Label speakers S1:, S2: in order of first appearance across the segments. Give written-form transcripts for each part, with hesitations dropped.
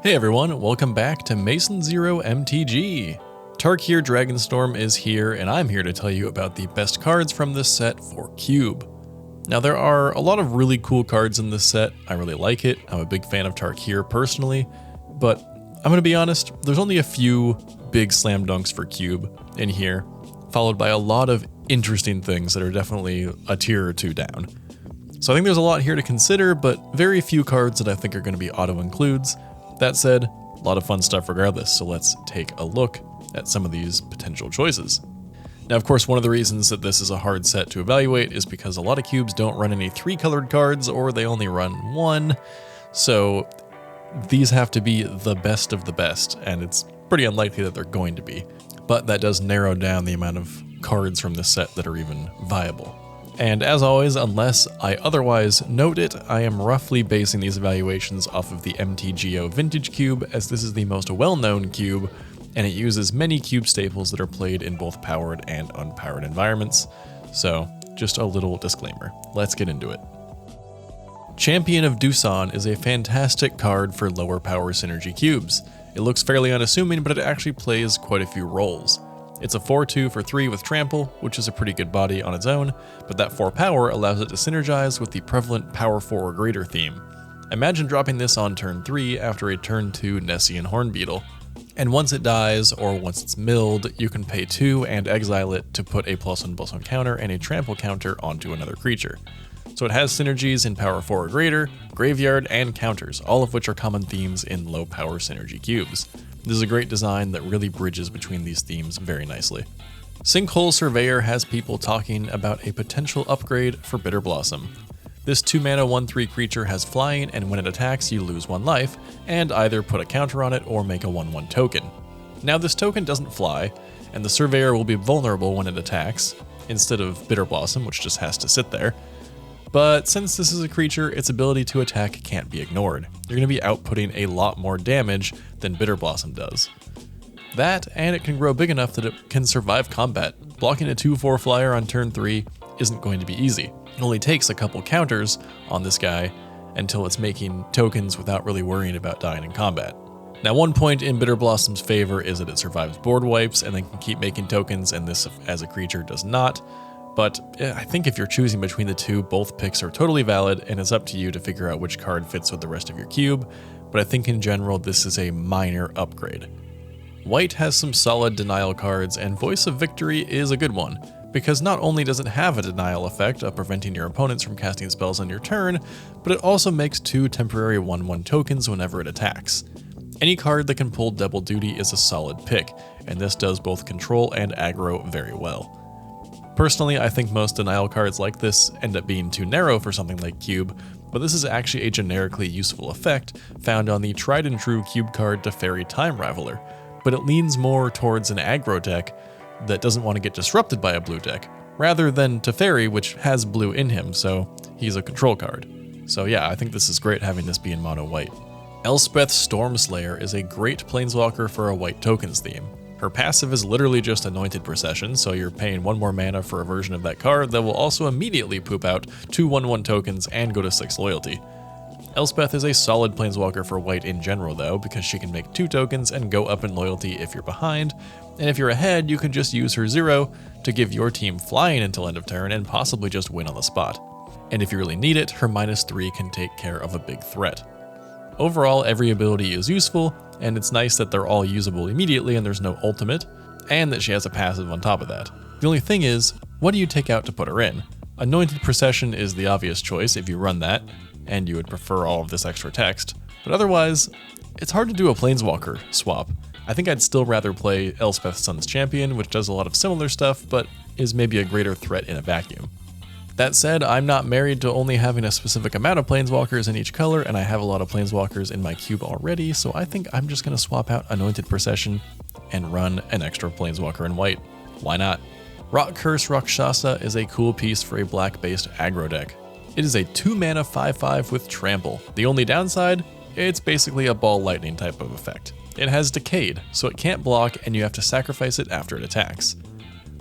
S1: Hey everyone, welcome back to Masonzero MTG. Tarkir Dragonstorm is here, and I'm here to tell you about the best cards from this set for Cube. Now there are a lot of really cool cards in this set. I really like it. I'm a big fan of Tarkir personally, but I'm gonna be honest, there's only a few big slam dunks for Cube in here, followed by a lot of interesting things that are definitely a tier or two down. So I think there's a lot here to consider, but very few cards that I think are going to be auto-includes. That said, a lot of fun stuff regardless, so let's take a look at some of these potential choices. Now, of course, one of the reasons that this is a hard set to evaluate is because a lot of cubes don't run any 3-colored cards, or they only run 1, so these have to be the best of the best, and it's pretty unlikely that they're going to be. But that does narrow down the amount of cards from this set that are even viable. And as always, unless I otherwise note it, I am roughly basing these evaluations off of the MTGO Vintage Cube, as this is the most well-known cube, and it uses many cube staples that are played in both powered and unpowered environments. So, just a little disclaimer. Let's get into it. Champion of Ducson is a fantastic card for lower power synergy cubes. It looks fairly unassuming, but it actually plays quite a few roles. It's a 4/2 for 3 with Trample, which is a pretty good body on its own, but that 4 power allows it to synergize with the prevalent Power 4 or greater theme. Imagine dropping this on turn 3 after a turn 2 Nessian Hornbeetle. And once it dies, or once it's milled, you can pay 2 and exile it to put a +1/+1 counter and a Trample counter onto another creature. So it has synergies in Power 4 or greater, Graveyard, and counters, all of which are common themes in low power synergy cubes. This is a great design that really bridges between these themes very nicely. Sinkhole Surveyor has people talking about a potential upgrade for Bitter Blossom. This 2-mana 1/3 creature has flying, and when it attacks you lose 1 life, and either put a counter on it or make a 1/1 token. Now this token doesn't fly, and the Surveyor will be vulnerable when it attacks, instead of Bitter Blossom, which just has to sit there. But since this is a creature, its ability to attack can't be ignored. You're going to be outputting a lot more damage than Bitter Blossom does. That, and it can grow big enough that it can survive combat. Blocking a 2/4 flyer on turn 3 isn't going to be easy. It only takes a couple counters on this guy until it's making tokens without really worrying about dying in combat. Now, one point in Bitter Blossom's favor is that it survives board wipes and then can keep making tokens, and this as a creature does not. But I think if you're choosing between the two, both picks are totally valid, and it's up to you to figure out which card fits with the rest of your cube, but I think in general this is a minor upgrade. White has some solid denial cards, and Voice of Victory is a good one, because not only does it have a denial effect of preventing your opponents from casting spells on your turn, but it also makes 2 temporary 1/1 tokens whenever it attacks. Any card that can pull double duty is a solid pick, and this does both control and aggro very well. Personally, I think most denial cards like this end up being too narrow for something like Cube, but this is actually a generically useful effect found on the tried and true Cube card Teferi Time Raveler, but it leans more towards an aggro deck that doesn't want to get disrupted by a blue deck, rather than Teferi, which has blue in him, so he's a control card. So yeah, I think this is great having this be in mono white. Elspeth Stormslayer is a great planeswalker for a white tokens theme. Her passive is literally just Anointed Procession, so you're paying 1 more mana for a version of that card that will also immediately poop out 2 1/1 tokens and go to 6 loyalty. Elspeth is a solid planeswalker for white in general though, because she can make 2 tokens and go up in loyalty if you're behind, and if you're ahead you can just use her 0 to give your team flying until end of turn and possibly just win on the spot. And if you really need it, her -3 can take care of a big threat. Overall, every ability is useful, and it's nice that they're all usable immediately and there's no ultimate, and that she has a passive on top of that. The only thing is, what do you take out to put her in? Anointed Procession is the obvious choice if you run that, and you would prefer all of this extra text, but otherwise, it's hard to do a Planeswalker swap. I think I'd still rather play Elspeth Sun's Champion, which does a lot of similar stuff, but is maybe a greater threat in a vacuum. That said, I'm not married to only having a specific amount of planeswalkers in each color, and I have a lot of planeswalkers in my cube already, so I think I'm just going to swap out Anointed Procession and run an extra planeswalker in white. Why not? Rock Curse Rakshasa is a cool piece for a black-based aggro deck. It is a 2-mana 5/5 with Trample. The only downside? It's basically a ball lightning type of effect. It has Decayed, so it can't block and you have to sacrifice it after it attacks.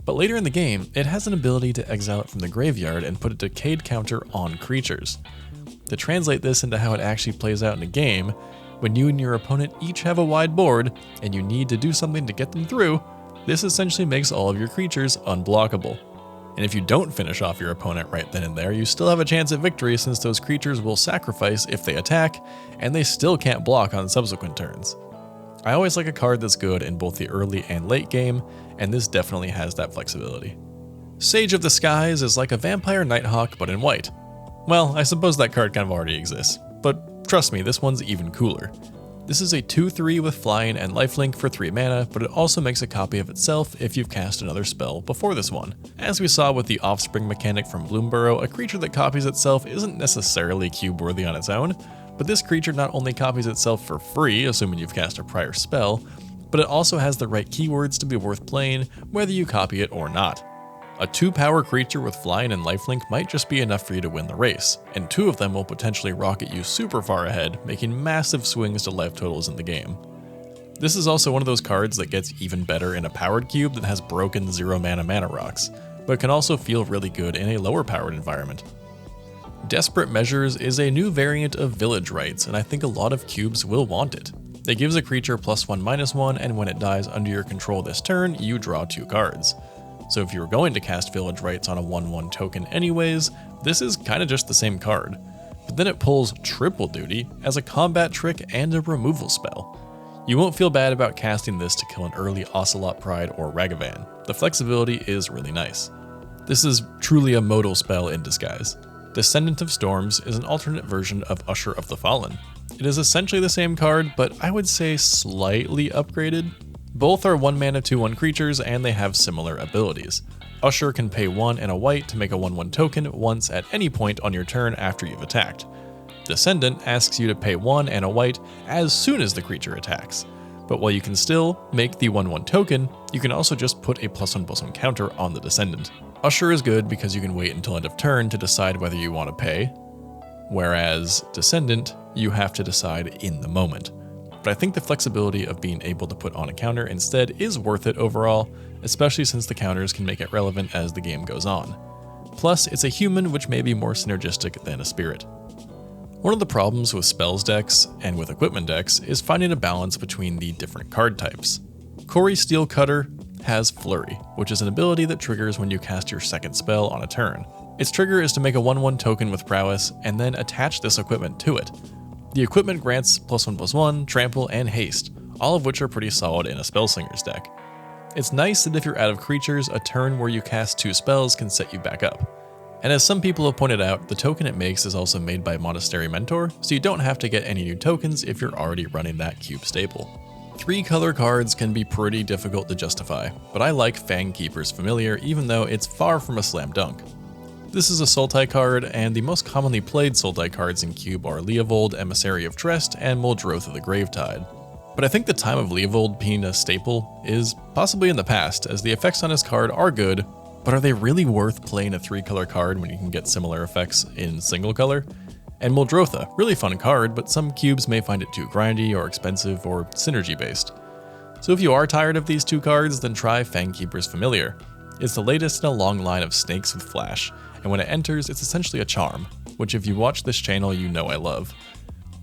S1: But later in the game, it has an ability to exile it from the graveyard and put a Decayed counter on creatures. To translate this into how it actually plays out in a game, When you and your opponent each have a wide board, and you need to do something to get them through, this essentially makes all of your creatures unblockable. And if you don't finish off your opponent right then and there, you still have a chance at victory since those creatures will sacrifice if they attack, and they still can't block on subsequent turns. I always like a card that's good in both the early and late game, and this definitely has that flexibility. Sage of the Skies is like a Vampire Nighthawk but in white. Well, I suppose that card kind of already exists, but trust me, this one's even cooler. This is a 2/3 with flying and lifelink for 3 mana, but it also makes a copy of itself if you've cast another spell before this one. As we saw with the Offspring mechanic from Bloomburrow, a creature that copies itself isn't necessarily cube worthy on its own, but this creature not only copies itself for free, assuming you've cast a prior spell, but it also has the right keywords to be worth playing whether you copy it or not. A 2-power creature with flying and lifelink might just be enough for you to win the race, and 2 of them will potentially rocket you super far ahead, making massive swings to life totals in the game. This is also one of those cards that gets even better in a powered cube that has broken 0 mana rocks, but can also feel really good in a lower powered environment. Desperate Measures is a new variant of Village Rites, and I think a lot of cubes will want it. It gives a creature +1/-1, and when it dies under your control this turn, you draw 2 cards. So if you were going to cast Village Rites on a 1/1 token anyways, this is kinda just the same card. But then it pulls triple duty as a combat trick and a removal spell. You won't feel bad about casting this to kill an early Ocelot Pride or Ragavan. The flexibility is really nice. This is truly a modal spell in disguise. Descendant of Storms is an alternate version of Usher of the Fallen. It is essentially the same card, but I would say slightly upgraded. Both are 1 mana 2/1 creatures, and they have similar abilities. Usher can pay 1 and a white to make a 1/1 token once at any point on your turn after you've attacked. Descendant asks you to pay 1 and a white as soon as the creature attacks. But while you can still make the 1/1 token, you can also just put a +1/+1 counter on the Descendant. Usher is good because you can wait until end of turn to decide whether you want to pay, whereas Descendant, you have to decide in the moment. But I think the flexibility of being able to put on a counter instead is worth it overall, especially since the counters can make it relevant as the game goes on. Plus, it's a human, which may be more synergistic than a spirit. One of the problems with spells decks, and with equipment decks, is finding a balance between the different card types. Cori Steelcutter has Flurry, which is an ability that triggers when you cast your second spell on a turn. Its trigger is to make a 1/1 token with prowess, and then attach this equipment to it. The equipment grants +1/+1, trample, and haste, all of which are pretty solid in a Spellslinger's deck. It's nice that if you're out of creatures, a turn where you cast 2 spells can set you back up. And as some people have pointed out, the token it makes is also made by Monastery Mentor, so you don't have to get any new tokens if you're already running that cube staple. 3-color cards can be pretty difficult to justify, but I like Fangkeeper's Familiar even though it's far from a slam dunk. This is a Sultai card, and the most commonly played Sultai cards in Cube are Leovold, Emissary of Trest, and Muldrotha the Gravetide. But I think the time of Leovold being a staple is possibly in the past, as the effects on his card are good, but are they really worth playing a 3-color card when you can get similar effects in single color? And Muldrotha, really fun card, but some cubes may find it too grindy or expensive or synergy based. So if you are tired of these 2 cards, then try Fangkeeper's Familiar. It's the latest in a long line of snakes with flash, and when it enters, it's essentially a charm, which if you watch this channel you know I love.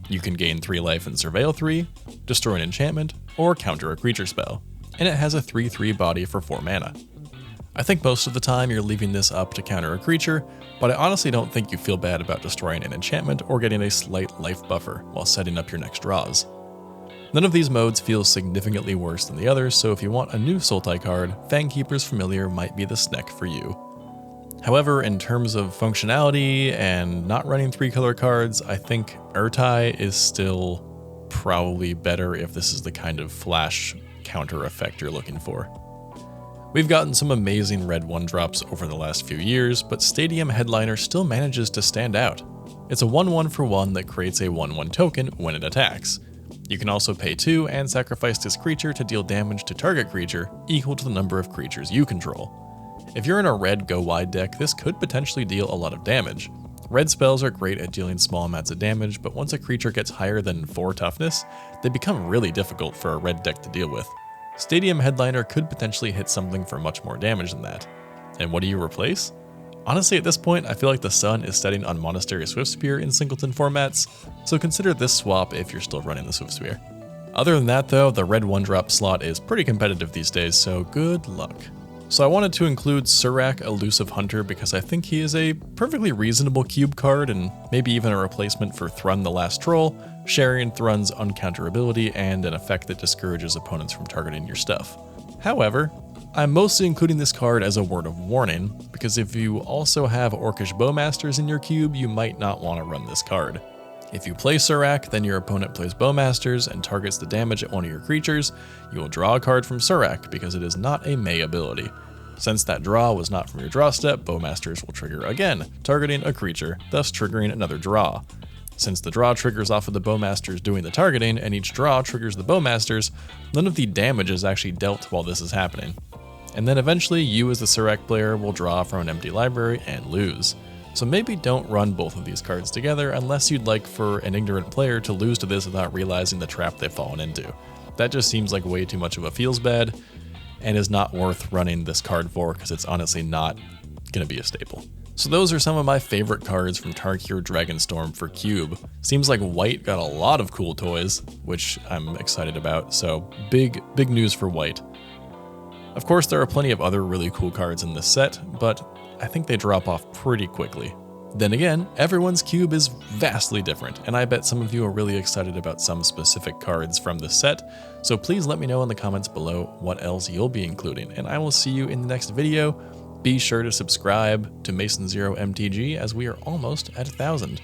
S1: You can gain 3 life and surveil 3, destroy an enchantment, or counter a creature spell, and it has a 3/3 body for 4 mana. I think most of the time you're leaving this up to counter a creature, but I honestly don't think you feel bad about destroying an enchantment or getting a slight life buffer while setting up your next draws. None of these modes feel significantly worse than the others, so if you want a new Sultai card, Fangkeeper's Familiar might be the snack for you. However, in terms of functionality and not running 3-color cards, I think Urtai is still probably better if this is the kind of flash counter effect you're looking for. We've gotten some amazing red 1-drops over the last few years, but Stadium Headliner still manages to stand out. It's a 1/1 for 1 that creates a 1/1 token when it attacks. You can also pay 2 and sacrifice this creature to deal damage to target creature equal to the number of creatures you control. If you're in a red go-wide deck, this could potentially deal a lot of damage. Red spells are great at dealing small amounts of damage, but once a creature gets higher than 4 toughness, they become really difficult for a red deck to deal with. Stadium Headliner could potentially hit something for much more damage than that. And what do you replace? Honestly, at this point, I feel like the sun is setting on Monastery Swiftspear in singleton formats, so consider this swap if you're still running the Swiftspear. Other than that though, the red 1-drop slot is pretty competitive these days, so good luck. So I wanted to include Surak, Elusive Hunter, because I think he is a perfectly reasonable cube card and maybe even a replacement for Thrun the Last Troll, sharing Thrun's uncounterability and an effect that discourages opponents from targeting your stuff. However, I'm mostly including this card as a word of warning, because if you also have Orcish Bowmasters in your cube, you might not want to run this card. If you play Surak, then your opponent plays Bowmasters and targets the damage at one of your creatures, you will draw a card from Surak because it is not a May ability. Since that draw was not from your draw step, Bowmasters will trigger again, targeting a creature, thus triggering another draw. Since the draw triggers off of the Bowmasters doing the targeting, and each draw triggers the Bowmasters, none of the damage is actually dealt while this is happening. And then eventually you as the Surak player will draw from an empty library and lose. So maybe don't run both of these cards together unless you'd like for an ignorant player to lose to this without realizing the trap they've fallen into. That just seems like way too much of a feels bad and is not worth running this card for because it's honestly not going to be a staple. So those are some of my favorite cards from Tarkir Dragonstorm for Cube. Seems like White got a lot of cool toys, which I'm excited about, so big news for White. Of course, there are plenty of other really cool cards in this set, but I think they drop off pretty quickly. Then again, everyone's cube is vastly different, and I bet some of you are really excited about some specific cards from this set, so please let me know in the comments below what else you'll be including, and I will see you in the next video. Be sure to subscribe to Masonzero MTG as we are almost at 1,000.